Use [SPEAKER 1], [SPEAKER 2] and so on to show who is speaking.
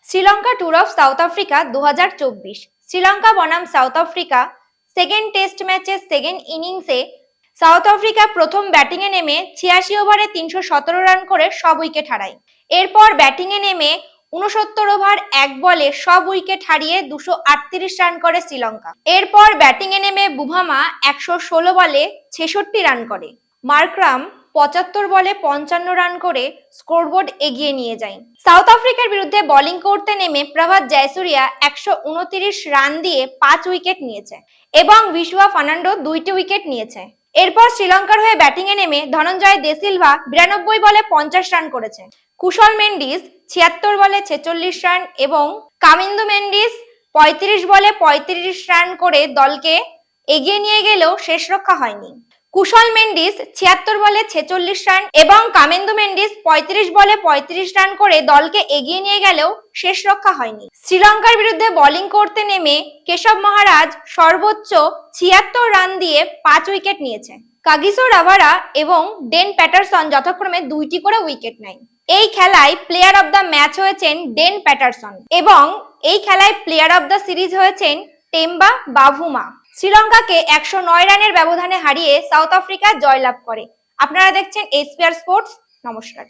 [SPEAKER 1] Sri Lanka tour of south Africa 2024। Sri Lanka বনাম south Africa second test ম্যাচের second ইনিংসে সাউথ আফ্রিকা প্রথম ব্যাটিংয়ে নেমে 86 ওভারে 317 রান করে সব উইকেট হারায়। এরপর ব্যাটিংয়ে নেমে 69 ওভার 1 বলে সব উইকেট হারিয়ে 238 রান করে শ্রীলঙ্কা। এরপর ব্যাটিংয়ে নেমে বুভামা 116 বলে 66 রান করে। মার্করাম 75 বলে 55 রান করে স্কোরবোর্ড এগিয়ে নিয়ে যায়। সাউথ আফ্রিকার বিরুদ্ধে বোলিং করতে নেমে প্রভাত জয়সূরিয়া 129 রান দিয়ে 5 উইকেট নিয়েছে এবং বিশুয়া ফার্নান্ডো 2টি উইকেট নিয়েছে। এরপর শ্রীলঙ্কার হয়ে ব্যাটিংয়ে নেমে ধনঞ্জয় দে সিলভা 92 বলে 50 রান করেছে। কুশল মেন্ডিস 76 বলে 46 রান এবং কামিন্দু মেন্ডিস 35 বলে 35 রান করে দলকে এগিয়ে নিয়ে গেলেও শেষ রক্ষা হয়নি। কুশল মেন্ডিস 76 বলে 46 রান এবং কামেন্দু মেন্ডিস 35 বলে 35 রান করে দলকে এগিয়ে নিয়ে গেলেও শেষ রক্ষা হয়নি। শ্রীলঙ্কার বিরুদ্ধে বোলিং করতে নেমে কেশব মহারাজ সর্বোচ্চ 76 রান দিয়ে 5 উইকেট নিয়েছে। কাগিসো রাভারা এবং ডেন প্যাটারসন যথাক্রমে 2টি করে উইকেট নেয়। এই খেলায় প্লেয়ার অব দ্য ম্যাচ হয়েছেন ডেন প্যাটারসন এবং এই খেলায় প্লেয়ার অব দ্য সিরিজ হয়েছেন টেম্বা বাভুমা। শ্রীলঙ্কাকে 109 রানের ব্যবধানে হারিয়ে সাউথ আফ্রিকা জয়লাভ করে। আপনারা দেখছেন এসপিআর স্পোর্টস। নমস্কার।